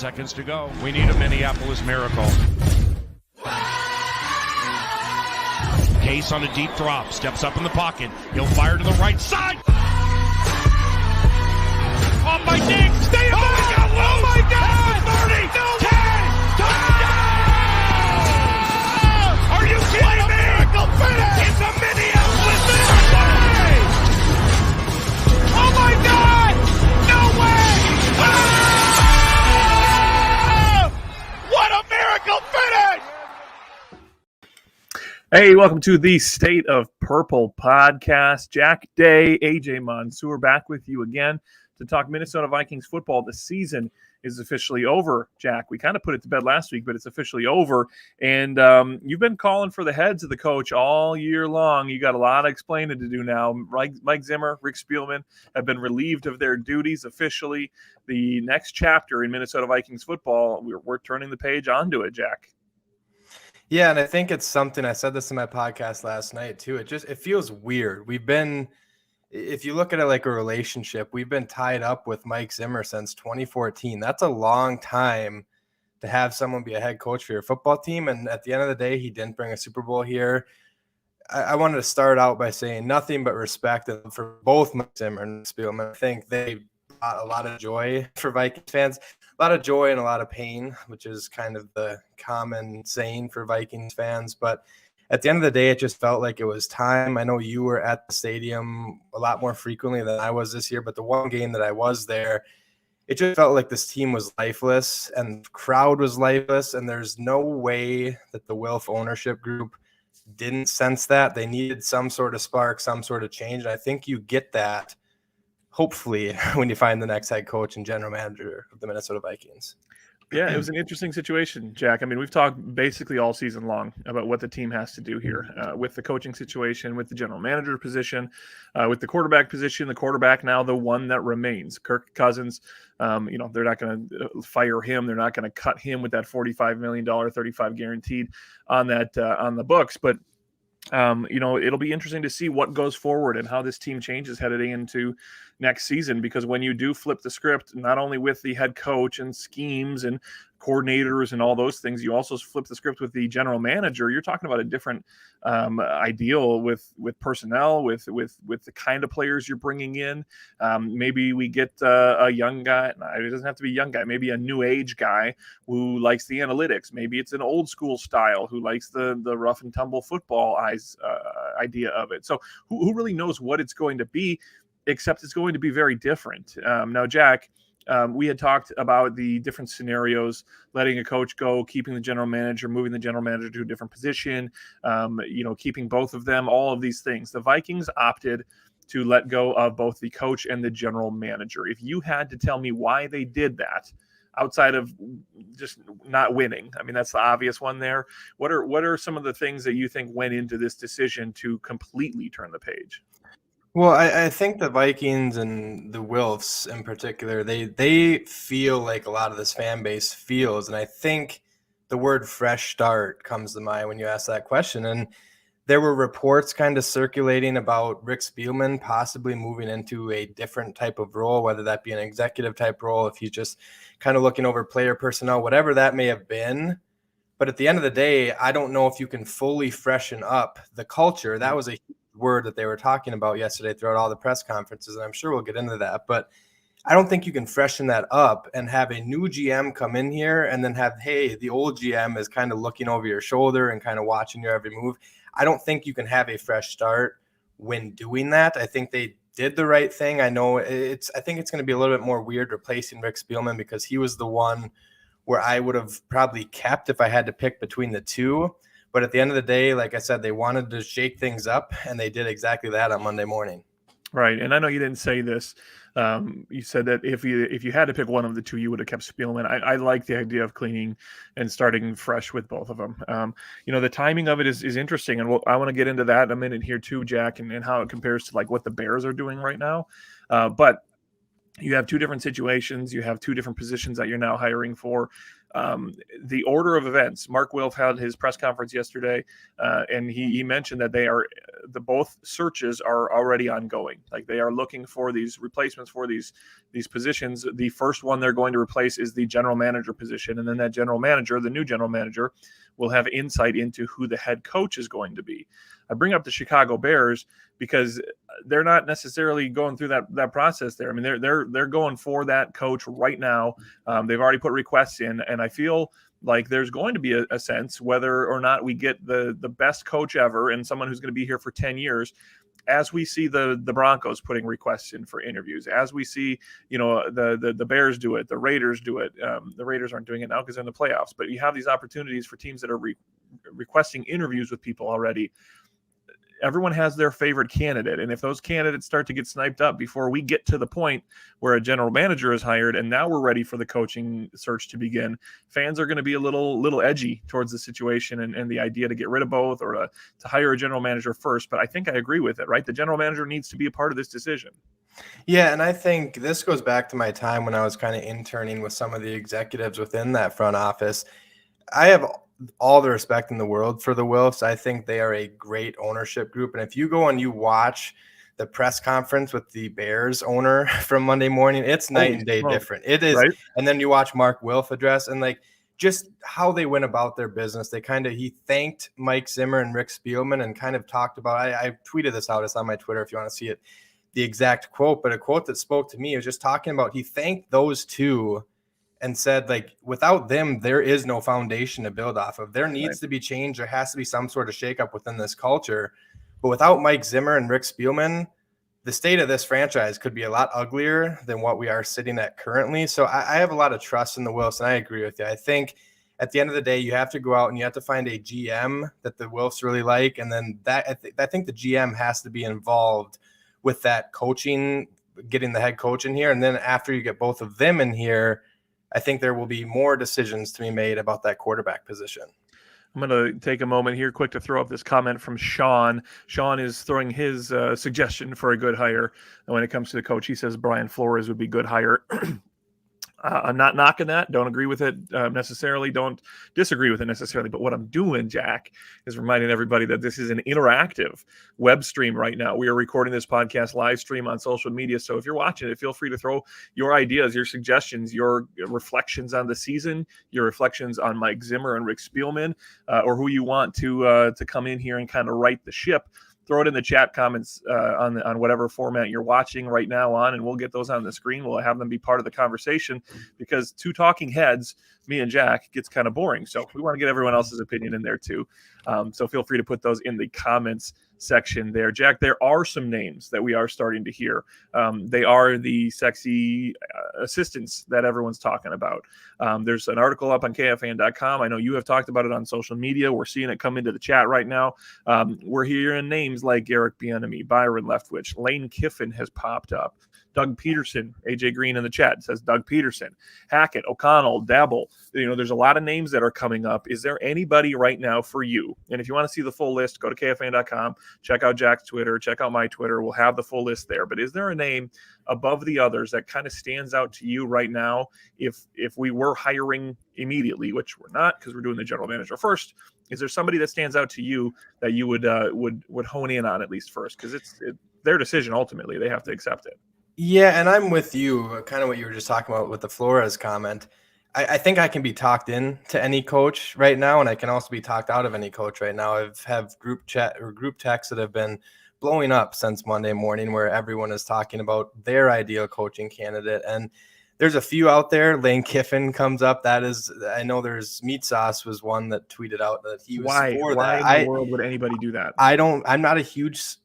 seconds to go. We need a Minneapolis miracle. Case on a deep drop, steps up in the pocket. He'll fire to the right side. Off by Diggs. Stay up. Oh my God! 30, 10, touchdown! Are you kidding me? Miracle finish! It's a Minneapolis miracle! Oh my God! No way! Ah! What a miracle finish! Hey, welcome to the State of Purple podcast. Jack Day, Aj Mansour back with you again to talk Minnesota Vikings football. The season is officially over, Jack. We kind of put it to bed last week, but it's officially over. And you've been calling for the heads of the coach all year long. You got a lot of explaining to do now. Mike Zimmer, Rick Spielman have been relieved of their duties officially. The next chapter in Minnesota Vikings football, we're turning the page onto it, Jack. Yeah, and I think it's something, I said this in my podcast last night too. It feels weird. If you look at it like a relationship, we've been tied up with Mike Zimmer since 2014. That's a long time to have someone be a head coach for your football team. And at the end of the day, he didn't bring a Super Bowl here. I wanted to start out by saying nothing but respect for both Mike Zimmer and Spielman. I think they brought a lot of joy for Vikings fans, a lot of joy and a lot of pain, which is kind of the common saying for Vikings fans. But at the end of the day, it just felt like it was time. I know you were at the stadium a lot more frequently than I was this year, but the one game that I was there, it just felt like this team was lifeless and the crowd was lifeless. And there's no way that the Wilf ownership group didn't sense that. They needed some sort of spark, some sort of change. And I think you get that, hopefully, when you find the next head coach and general manager of the Minnesota Vikings. Yeah, it was an interesting situation, Jack. I mean, we've talked basically all season long about what the team has to do here with the coaching situation, with the general manager position, with the quarterback position. The quarterback now the one that remains, Kirk Cousins. They're not going to fire him. They're not going to cut him with that $45 million, 35 guaranteed on that on the books. But it'll be interesting to see what goes forward and how this team changes heading into next season, because when you do flip the script, not only with the head coach and schemes and coordinators and all those things, you also flip the script with the general manager. You're talking about a different ideal with personnel, with the kind of players you're bringing in. Maybe we get a young guy. It doesn't have to be a young guy. Maybe a new age guy who likes the analytics. Maybe it's an old school style who likes the rough and tumble football idea of it. So who really knows what it's going to be, except it's going to be very different. Now, Jack, we had talked about the different scenarios, letting a coach go, keeping the general manager, moving the general manager to a different position, keeping both of them, all of these things. The Vikings opted to let go of both the coach and the general manager. If you had to tell me why they did that, outside of just not winning, I mean, that's the obvious one there. What are some of the things that you think went into this decision to completely turn the page? Well, I think the Vikings and the Wilfs in particular, they feel like a lot of this fan base feels. And I think the word fresh start comes to mind when you ask that question. And there were reports kind of circulating about Rick Spielman possibly moving into a different type of role, whether that be an executive type role, if he's just kind of looking over player personnel, whatever that may have been. But at the end of the day, I don't know if you can fully freshen up the culture. That was a word that they were talking about yesterday throughout all the press conferences, and I'm sure we'll get into that. But I don't think you can freshen that up and have a new GM come in here and then have, hey, the old GM is kind of looking over your shoulder and kind of watching your every move. I don't think you can have a fresh start when doing that. I think they did the right thing. I think it's going to be a little bit more weird replacing Rick Spielman, because he was the one where I would have probably kept if I had to pick between the two. But at the end of the day, like I said, they wanted to shake things up, and they did exactly that on Monday morning. Right, and I know you didn't say this. You said that if you had to pick one of the two, you would have kept Spielman. I like the idea of cleaning and starting fresh with both of them. The timing of it is interesting, and I want to get into that in a minute here too, Jack, and how it compares to like what the Bears are doing right now. But you have two different situations. You have two different positions that you're now hiring for. The order of events. Mark Wilf had his press conference yesterday, and he mentioned that both searches are already ongoing. Like they are looking for these replacements for these positions. The first one they're going to replace is the general manager position, and then that general manager, the new general manager, will have insight into who the head coach is going to be. I bring up the Chicago Bears because they're not necessarily going through that process there. I mean, they're going for that coach right now. They've already put requests in, and I feel like there's going to be a sense whether or not we get the best coach ever and someone who's going to be here for 10 years. As we see the Broncos putting requests in for interviews, as we see, the Bears do it, the Raiders do it. The Raiders aren't doing it now because they're in the playoffs, but you have these opportunities for teams that are requesting interviews with people already. Everyone has their favorite candidate. And if those candidates start to get sniped up before we get to the point where a general manager is hired and now we're ready for the coaching search to begin, fans are going to be a little edgy towards the situation and the idea to get rid of both or to hire a general manager first. But I think I agree with it, right? The general manager needs to be a part of this decision. Yeah, and I think this goes back to my time when I was kind of interning with some of the executives within that front office. I have all the respect in the world for the Wilfs. I think they are a great ownership group. And if you go and you watch the press conference with the Bears owner from Monday morning, it's night and day different. It is. Right? And then you watch Mark Wilf address and like just how they went about their business. He thanked Mike Zimmer and Rick Spielman and kind of talked about, I tweeted this out. It's on my Twitter if you want to see it, the exact quote, but a quote that spoke to me was just talking about, he thanked those two and said, like, without them, there is no foundation to build off of. There needs to be change. There has to be some sort of shakeup within this culture. But without Mike Zimmer and Rick Spielman, the state of this franchise could be a lot uglier than what we are sitting at currently. So I have a lot of trust in the Wilfs, and I agree with you. I think at the end of the day, you have to go out and you have to find a GM that the Wilfs really like. And then I think the GM has to be involved with that coaching, getting the head coach in here. And then after you get both of them in here, I think there will be more decisions to be made about that quarterback position. I'm going to take a moment here quick to throw up this comment from Sean. Sean is throwing his suggestion for a good hire. And when it comes to the coach, he says Brian Flores would be a good hire. I'm not knocking that. Don't agree with it necessarily. Don't disagree with it necessarily. But what I'm doing, Jack, is reminding everybody that this is an interactive web stream right now. We are recording this podcast live stream on social media. So if you're watching it, feel free to throw your ideas, your suggestions, your reflections on the season, your reflections on Mike Zimmer and Rick Spielman, or who you want to come in here and kind of right the ship. Throw it in the chat comments on whatever format you're watching right now on, and we'll get those on the screen. We'll have them be part of the conversation because two talking heads, me and Jack, gets kind of boring. So we want to get everyone else's opinion in there too. So feel free to put those in the comments section there. Jack, there are some names that we are starting to hear. They are the sexy assistants that everyone's talking about. There's an article up on KFAN.com. I know you have talked about it on social media. We're seeing it come into the chat right now. We're hearing names like Eric Bieniemy, Byron Leftwich, Lane Kiffin has popped up. Doug Peterson, AJ Green in the chat says Doug Peterson, Hackett, O'Connell, Dabble. There's a lot of names that are coming up. Is there anybody right now for you? And if you want to see the full list, go to KFAN.com, check out Jack's Twitter, check out my Twitter. We'll have the full list there. But is there a name above the others that kind of stands out to you right now? If we were hiring immediately, which we're not because we're doing the general manager first, is there somebody that stands out to you that you would hone in on at least first? Because it's their decision ultimately. They have to accept it. Yeah, and I'm with you, kind of what you were just talking about with the Flores comment. I think I can be talked in to any coach right now, and I can also be talked out of any coach right now. I've have group chat or group texts that have been blowing up since Monday morning where everyone is talking about their ideal coaching candidate. And there's a few out there. Lane Kiffin comes up. That is, I know there's Meat Sauce was one that tweeted out that he was for that. Why in the world would anybody do that? I'm not a huge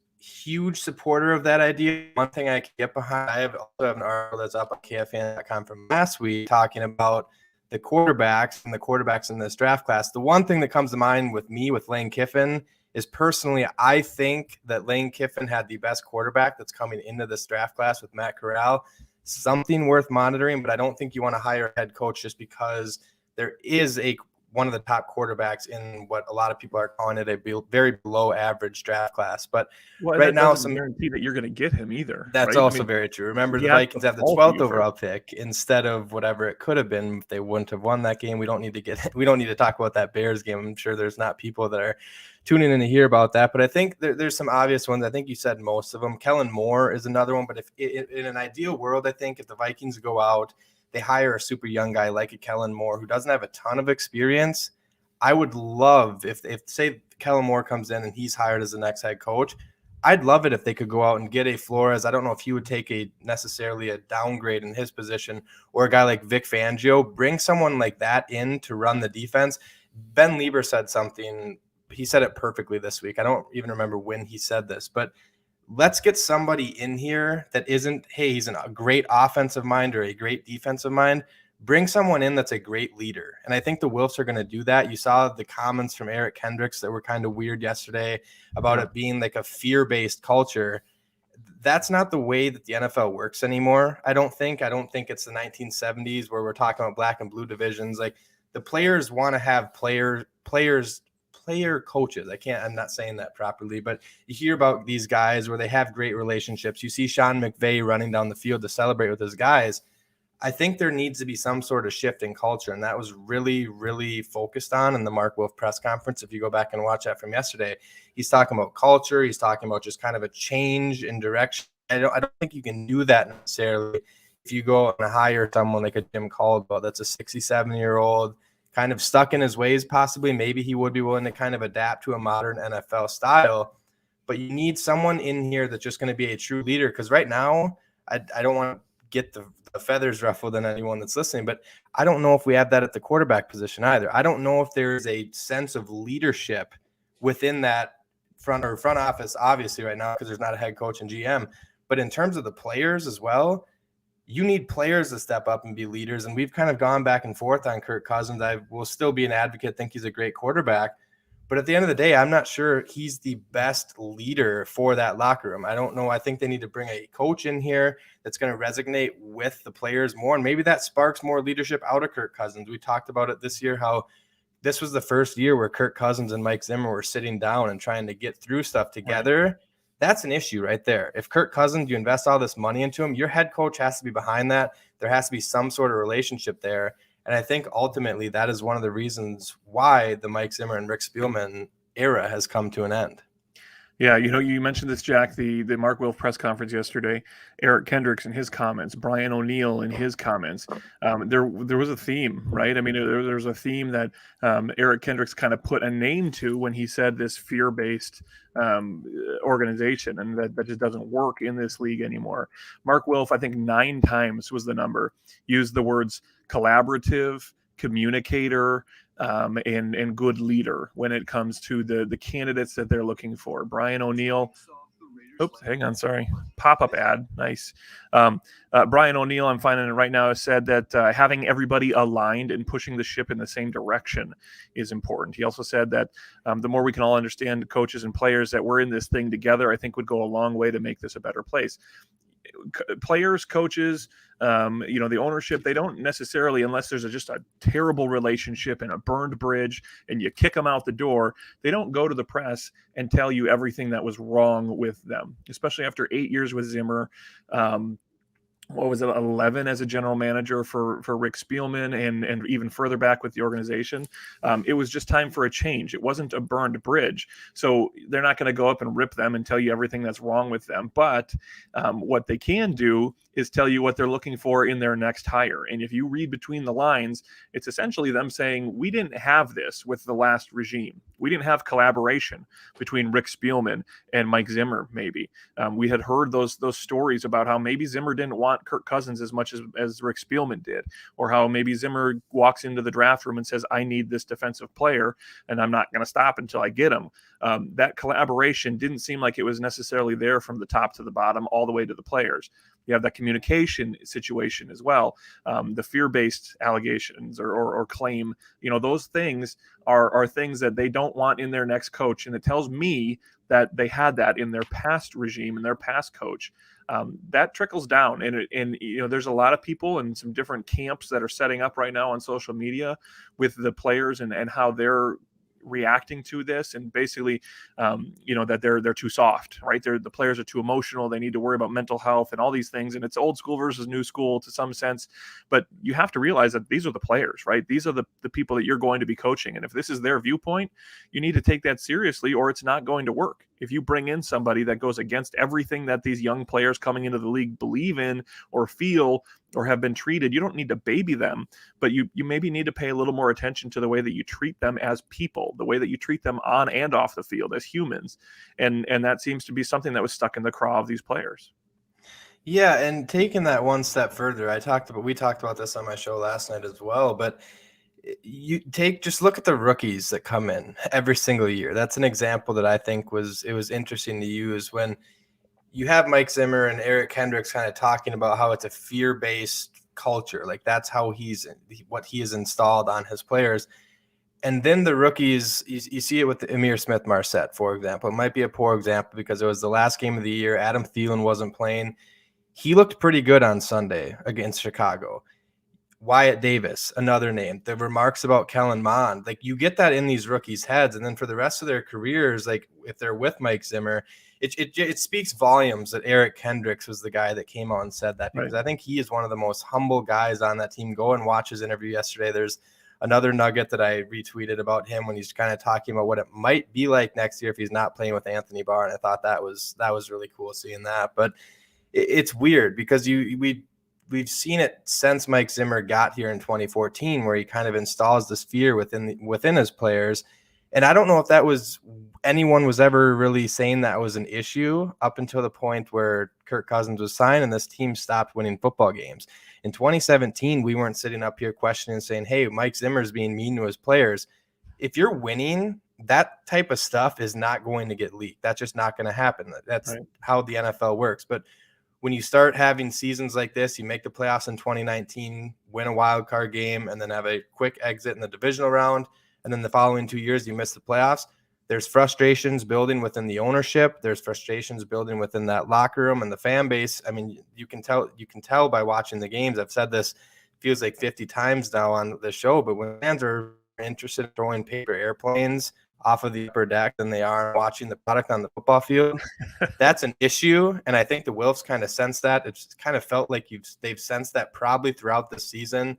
supporter of that idea. One thing I can get behind, I also have an article that's up on KFAN.com from last week talking about the quarterbacks in this draft class. The one thing that comes to mind with me with Lane Kiffin is personally, I think that Lane Kiffin had the best quarterback that's coming into this draft class with Matt Corral. Something worth monitoring, but I don't think you want to hire a head coach just because there is a one of the top quarterbacks in what a lot of people are calling it a very below average draft class. But right now, some guarantee that you're going to get him either. That's right? also very true. Remember, the Vikings have the 12th overall pick instead of whatever it could have been if they wouldn't have won that game. We don't need to talk about that Bears game. I'm sure there's not people that are tuning in to hear about that, but I think there's some obvious ones. I think you said most of them. Kellen Moore is another one, but if in an ideal world, I think if the Vikings go out, they hire a super young guy like a Kellen Moore who doesn't have a ton of experience. I would love if say Kellen Moore comes in and he's hired as the next head coach. I'd love it if they could go out and get a Flores. I don't know if he would take necessarily a downgrade in his position, or a guy like Vic Fangio. Bring someone like that in to run the defense. Ben Lieber said something. He said it perfectly this week. I don't even remember when he said this, but let's get somebody in here that isn't, hey, he's a great offensive mind or a great defensive mind. Bring someone in that's a great leader. And I think the Wilfs are going to do that. You saw the comments from Eric Kendricks that were kind of weird yesterday about it being like a fear-based culture. That's not the way that the NFL works anymore. I don't think it's the 1970s where we're talking about black and blue divisions. Like, the players want to have player coaches. I'm not saying that properly, but you hear about these guys where they have great relationships. You see Sean McVay running down the field to celebrate with his guys. I think there needs to be some sort of shift in culture, and that was really, really focused on in the Mark Wolf press conference. If you go back and watch that from yesterday, he's talking about culture. He's talking about just kind of a change in direction. I don't think you can do that necessarily if you go and hire someone like a Jim Caldwell that's a 67-year-old, kind of stuck in his ways possibly. Maybe he would be willing to kind of adapt to a modern NFL style. But you need someone in here that's just going to be a true leader, because right now I don't want to get the feathers ruffled in anyone that's listening, but I don't know if we have that at the quarterback position either. I don't know if there is a sense of leadership within that front office, obviously right now, because there's not a head coach and GM, but in terms of the players as well, you need players to step up and be leaders. And we've kind of gone back and forth on Kirk Cousins. I will still be an advocate, think he's a great quarterback. But at the end of the day, I'm not sure he's the best leader for that locker room. I don't know. I think they need to bring a coach in here that's going to resonate with the players more. And maybe that sparks more leadership out of Kirk Cousins. We talked about it this year, how this was the first year where Kirk Cousins and Mike Zimmer were sitting down and trying to get through stuff together. Right. That's an issue right there. If Kirk Cousins, you invest all this money into him, your head coach has to be behind that. There has to be some sort of relationship there. And I think ultimately that is one of the reasons why the Mike Zimmer and Rick Spielman era has come to an end. Yeah, you mentioned this, Jack, the Mark Wilf press conference yesterday, Eric Kendricks in his comments, Brian O'Neill in his comments. There was a theme, right? I mean, there was a theme that Eric Kendricks kind of put a name to when he said this fear-based organization, and that just doesn't work in this league anymore. Mark Wilf, I think 9 times was the number, used the words collaborative, communicator, and good leader when it comes to the candidates that they're looking for. Brian O'Neill. Oops, hang on, sorry. Pop-up ad, nice. Brian O'Neill, I'm finding it right now, has said that having everybody aligned and pushing the ship in the same direction is important. He also said that the more we can all understand, coaches and players, that we're in this thing together, I think would go a long way to make this a better place. Players, coaches, the ownership, they don't necessarily, unless there's just a terrible relationship and a burned bridge and you kick them out the door, they don't go to the press and tell you everything that was wrong with them, especially after 8 years with Zimmer. What was it, 11 as a general manager for Rick Spielman, and even further back with the organization. It was just time for a change. It wasn't a burned bridge. So they're not going to go up and rip them and tell you everything that's wrong with them. But what they can do is tell you what they're looking for in their next hire. And if you read between the lines, it's essentially them saying, we didn't have this with the last regime. We didn't have collaboration between Rick Spielman and Mike Zimmer, maybe. We had heard those stories about how maybe Zimmer didn't want Kirk Cousins as much as Rick Spielman did, or how maybe Zimmer walks into the draft room and says, I need this defensive player, and I'm not going to stop until I get him. That collaboration didn't seem like it was necessarily there from the top to the bottom, all the way to the players. You have that communication situation as well, the fear-based allegations or claim. Those things are things that they don't want in their next coach, and it tells me that they had that in their past regime and their past coach. That trickles down, and there's a lot of people in some different camps that are setting up right now on social media with the players and how they're reacting to this, and basically that they're too soft, right? The players are too emotional, they need to worry about mental health and all these things, and it's old school versus new school to some sense. But you have to realize that these are the players, right? These are the people that you're going to be coaching, and if this is their viewpoint, you need to take that seriously, or it's not going to work. If you bring in somebody that goes against everything that these young players coming into the league believe in or feel or have been treated, you don't need to baby them, but you maybe need to pay a little more attention to the way that you treat them as people, the way that you treat them on and off the field as humans. And that seems to be something that was stuck in the craw of these players. Yeah, and taking that one step further, we talked about this on my show last night as well, but just look at the rookies that come in every single year. That's an example that I think it was interesting to use when you have Mike Zimmer and Eric Kendricks kind of talking about how it's a fear-based culture. Like that's how what he has installed on his players. And then the rookies, you see it with the Emir Smith-Marset, for example. It might be a poor example because it was the last game of the year. Adam Thielen wasn't playing. He looked pretty good on Sunday against Chicago. Wyatt Davis, another name. The remarks about Kellen Mond, like you get that in these rookies' heads, and then for the rest of their careers, like if they're with Mike Zimmer, it speaks volumes that Eric Kendricks was the guy that came out and said that, because I think he is one of the most humble guys on that team. Go and watch his interview yesterday. There's another nugget that I retweeted about him when he's kind of talking about what it might be like next year if he's not playing with Anthony Barr, and I thought that was really cool seeing that. But it's weird because we've seen it since Mike Zimmer got here in 2014, where he kind of installs this fear within his players. And I don't know if anyone was ever really saying that was an issue up until the point where Kirk Cousins was signed and this team stopped winning football games. In 2017, we weren't sitting up here questioning and saying, hey, Mike Zimmer's being mean to his players. If you're winning, that type of stuff is not going to get leaked. That's just not going to happen. That's how the NFL works. But when you start having seasons like this, you make the playoffs in 2019, win a wild card game, and then have a quick exit in the divisional round, and then the following 2 years you miss the playoffs, there's frustrations building within the ownership. There's frustrations building within that locker room and the fan base. I mean, you can tell by watching the games. I've said this feels like 50 times now on the show, but when fans are interested in throwing paper airplanes off of the upper deck than they are watching the product on the football field, that's an issue. And I think the Wilfs kind of sense that. It's kind of felt like they've sensed that probably throughout the season.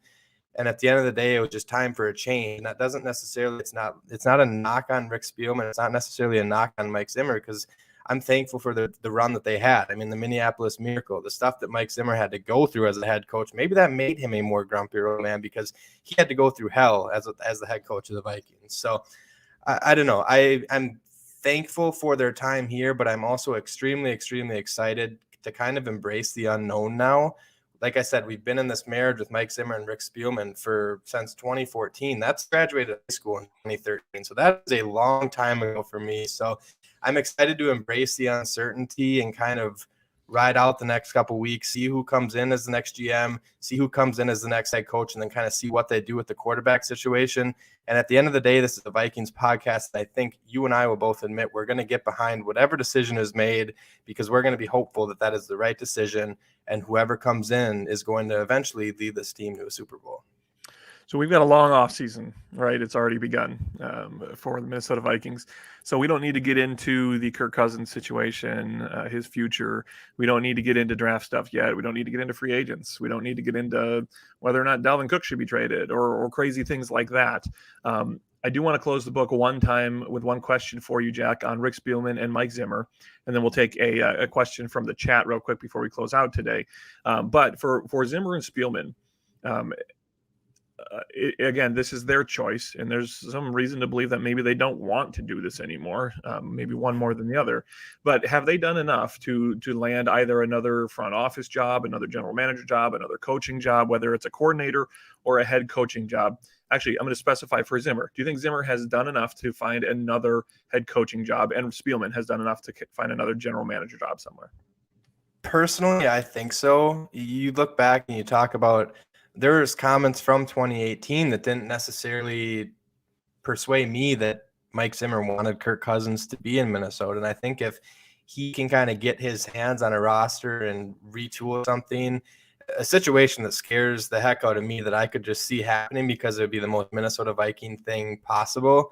And at the end of the day, it was just time for a change. And that doesn't necessarily, it's not a knock on Rick Spielman. It's not necessarily a knock on Mike Zimmer, because I'm thankful for the run that they had. I mean, the Minneapolis Miracle, the stuff that Mike Zimmer had to go through as a head coach, maybe that made him a more grumpier old man because he had to go through hell as the head coach of the Vikings. So I don't know. I'm thankful for their time here, but I'm also extremely, extremely excited to kind of embrace the unknown now. Like I said, we've been in this marriage with Mike Zimmer and Rick Spielman since 2014. That's graduated high school in 2013. So that is a long time ago for me. So I'm excited to embrace the uncertainty and kind of ride out the next couple of weeks, see who comes in as the next GM, see who comes in as the next head coach, and then kind of see what they do with the quarterback situation. And at the end of the day, this is the Vikings podcast. I think you and I will both admit we're going to get behind whatever decision is made, because we're going to be hopeful that that is the right decision, and whoever comes in is going to eventually lead this team to a Super Bowl. So we've got a long off season, right? It's already begun for the Minnesota Vikings. So we don't need to get into the Kirk Cousins situation, his future. We don't need to get into draft stuff yet. We don't need to get into free agents. We don't need to get into whether or not Dalvin Cook should be traded or crazy things like that. I do want to close the book one time with one question for you, Jack, on Rick Spielman and Mike Zimmer, and then we'll take a question from the chat real quick before we close out today. But for Zimmer and Spielman, again, this is their choice, and there's some reason to believe that maybe they don't want to do this anymore, maybe one more than the other. But have they done enough to land either another front office job, another general manager job, another coaching job, whether it's a coordinator or a head coaching job? Actually, I'm going to specify for Zimmer. Do you think Zimmer has done enough to find another head coaching job, and Spielman has done enough to find another general manager job somewhere? Personally, I think so. You look back and you talk about there's comments from 2018 that didn't necessarily persuade me that Mike Zimmer wanted Kirk Cousins to be in Minnesota. And I think if he can kind of get his hands on a roster and retool something, a situation that scares the heck out of me that I could just see happening because it would be the most Minnesota Viking thing possible.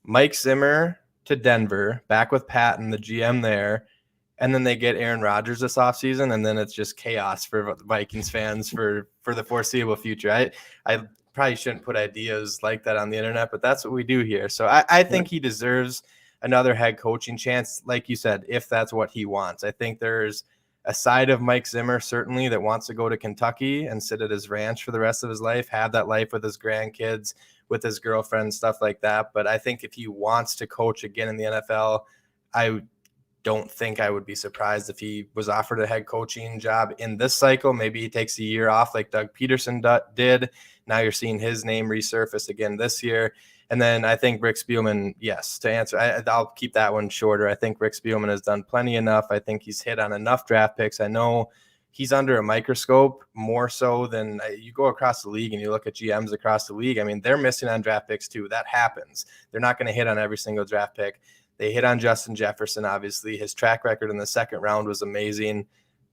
Mike Zimmer to Denver, back with Patton, the GM there, and then they get Aaron Rodgers this offseason, and then it's just chaos for Vikings fans for the foreseeable future. I probably shouldn't put ideas like that on the internet, but that's what we do here. So I think he deserves another head coaching chance, like you said, if that's what he wants. I think there's a side of Mike Zimmer certainly that wants to go to Kentucky and sit at his ranch for the rest of his life, have that life with his grandkids, with his girlfriend, stuff like that. But I think if he wants to coach again in the NFL, I don't think I would be surprised if he was offered a head coaching job in this cycle. Maybe he takes a year off like Doug Peterson did. Now you're seeing his name resurface again this year. And then I think Rick Spielman, yes, to answer, I'll keep that one shorter. I think Rick Spielman has done plenty enough. I think he's hit on enough draft picks. I know he's under a microscope more so than you go across the league and you look at GMs across the league. I mean, they're missing on draft picks too. That happens. They're not going to hit on every single draft pick. They hit on Justin Jefferson, obviously. His track record in the second round was amazing.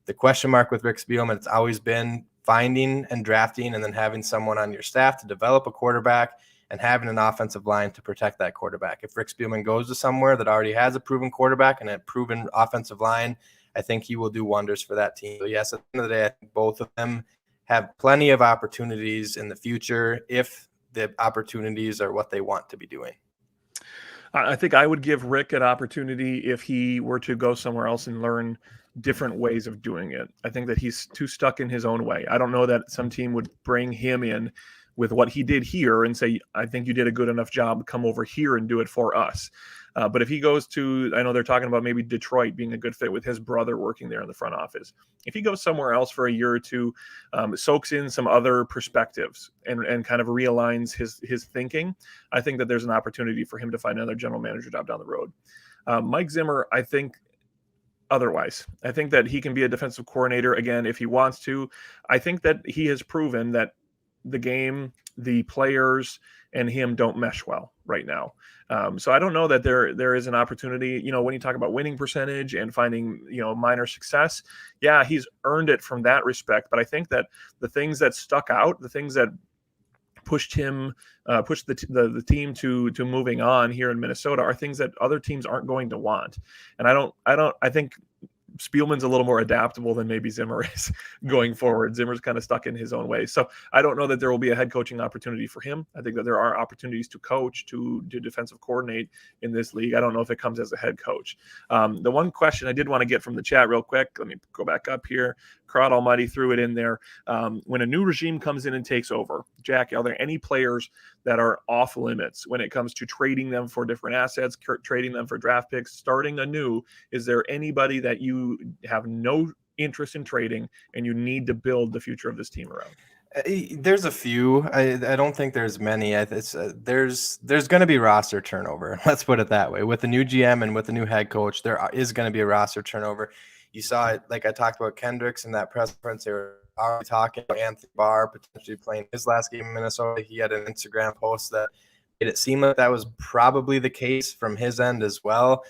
The question mark with Rick Spielman, it's always been finding and drafting and then having someone on your staff to develop a quarterback and having an offensive line to protect that quarterback. If Rick Spielman goes to somewhere that already has a proven quarterback and a proven offensive line, I think he will do wonders for that team. So yes, at the end of the day, I think both of them have plenty of opportunities in the future if the opportunities are what they want to be doing. I think I would give Rick an opportunity if he were to go somewhere else and learn different ways of doing it. I think that he's too stuck in his own way. I don't know that some team would bring him in with what he did here and say, I think you did a good enough job, come over here and do it for us. But if he goes to, I know they're talking about maybe Detroit being a good fit with his brother working there in the front office. If he goes somewhere else for a year or two, soaks in some other perspectives and kind of realigns his thinking, I think that there's an opportunity for him to find another general manager job down the road. Mike Zimmer, I think otherwise. I think that he can be a defensive coordinator again if he wants to. I think that he has proven that the game, the players, and him don't mesh well right now. So I don't know that there is an opportunity, when you talk about winning percentage and finding, minor success, yeah, he's earned it from that respect. But I think that the things that stuck out, the things that pushed him, pushed the team to moving on here in Minnesota are things that other teams aren't going to want. And I think Spielman's a little more adaptable than maybe Zimmer is going forward. Zimmer's kind of stuck in his own way. So I don't know that there will be a head coaching opportunity for him. I think that there are opportunities to coach, to defensive coordinate in this league. I don't know if it comes as a head coach. The one question I did want to get from the chat real quick, let me go back up here. Crowd Almighty threw it in there. When a new regime comes in and takes over, Jack, are there any players that are off limits when it comes to trading them for different assets, trading them for draft picks, starting anew? Is there anybody that you have no interest in trading and you need to build the future of this team around? There's a few. I don't think there's many. There's going to be roster turnover. Let's put it that way. With the new GM and with the new head coach, there is going to be a roster turnover. You saw it, like I talked about Kendricks in that press conference. They were already talking about Anthony Barr potentially playing his last game in Minnesota. He had an Instagram post that made it seem like that was probably the case from his end as well.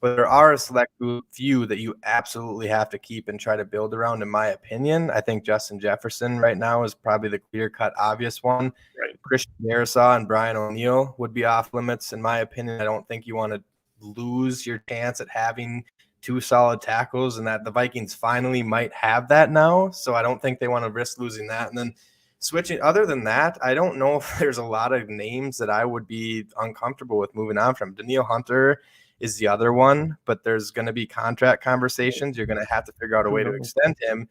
But there are a select few that you absolutely have to keep and try to build around, in my opinion. I think Justin Jefferson right now is probably the clear-cut obvious one. Right. Christian Darrisaw and Brian O'Neill would be off limits, in my opinion. I don't think you want to lose your chance at having two solid tackles, and that the Vikings finally might have that now. So I don't think they want to risk losing that. And then switching, other than that, I don't know if there's a lot of names that I would be uncomfortable with moving on from. Danielle Hunter is the other one, but there's going to be contract conversations. You're going to have to figure out a way to extend him.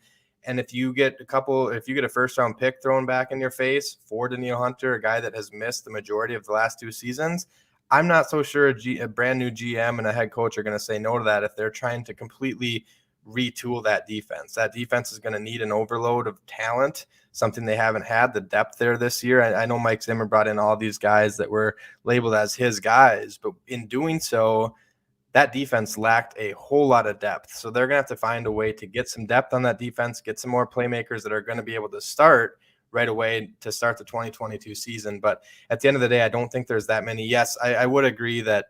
And if you get a first round pick thrown back in your face for Danielle Hunter, a guy that has missed the majority of the last 2 seasons, I'm not so sure a brand new GM and a head coach are going to say no to that if they're trying to completely retool that defense. That defense is going to need an overload of talent, something they haven't had the depth there this year. I know Mike Zimmer brought in all these guys that were labeled as his guys, but in doing so, that defense lacked a whole lot of depth. So they're going to have to find a way to get some depth on that defense, get some more playmakers that are going to be able to start right away to start the 2022 season. But at the end of the day, I don't think there's that many. Yes, I would agree that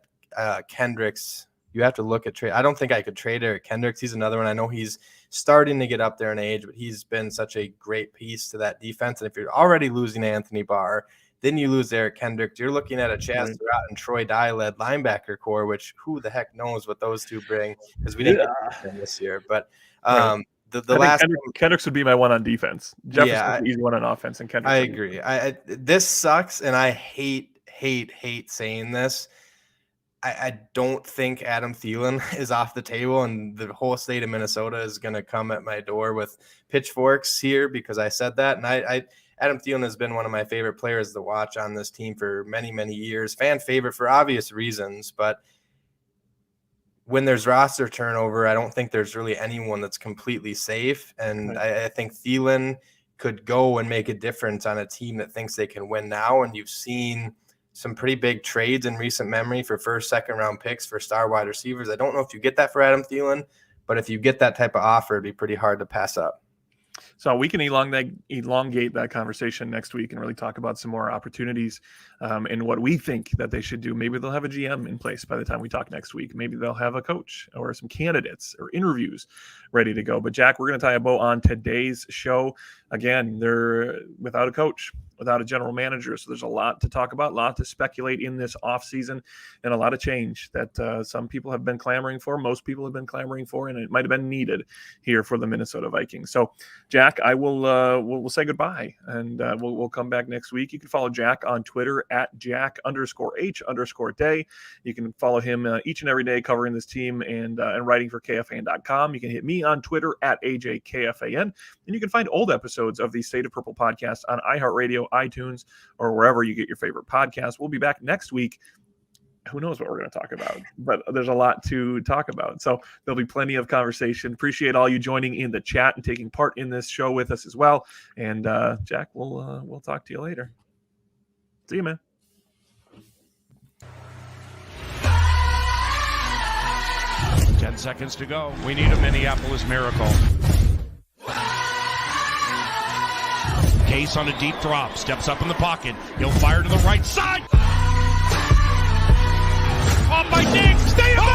Kendricks, you have to look at trade. I don't think I could trade Eric Kendricks. He's another one. I know he's starting to get up there in age, but he's been such a great piece to that defense. And if you're already losing Anthony Barr, then you lose Eric Kendricks. You're looking at a Chaz Surratt and Troy Dye-led linebacker core, which who the heck knows what those two bring, because we didn't get them this year. But the last Kendricks would be my one on defense. Jefferson's the easy one on offense, and Kendricks. I agree. This sucks, and I hate saying this. I don't think Adam Thielen is off the table, and the whole state of Minnesota is going to come at my door with pitchforks here because I said that. And Adam Thielen has been one of my favorite players to watch on this team for many, many years. Fan favorite for obvious reasons, but when there's roster turnover, I don't think there's really anyone that's completely safe. And I think Thielen could go and make a difference on a team that thinks they can win now. And you've seen some pretty big trades in recent memory for first, second round picks for star wide receivers. I don't know if you get that for Adam Thielen, but if you get that type of offer, it'd be pretty hard to pass up. So we can elongate that conversation next week and really talk about some more opportunities and what we think that they should do. Maybe they'll have a GM in place by the time we talk next week. Maybe they'll have a coach or some candidates or interviews ready to go. But Jack, we're going to tie a bow on today's show. Again, they're without a coach, without a general manager. So there's a lot to talk about, a lot to speculate in this offseason, and a lot of change that some people have been clamoring for, most people have been clamoring for, and it might have been needed here for the Minnesota Vikings. So, Jack, I will we'll say goodbye, and we'll come back next week. You can follow Jack on Twitter at Jack_H_day. You can follow him each and every day covering this team and writing for KFAN.com. You can hit me on Twitter at AJKFAN, and you can find old episodes of the State of Purple podcast on iHeartRadio, iTunes, or wherever you get your favorite podcasts. We'll be back next week. Who knows what we're going to talk about, but there's a lot to talk about. So there'll be plenty of conversation. Appreciate all you joining in the chat and taking part in this show with us as well. And Jack, we'll talk to you later. See you, man. Ten seconds to go. We need a Minneapolis miracle. Case on a deep drop, steps up in the pocket. He'll fire to the right side. Off by Diggs. Stay up.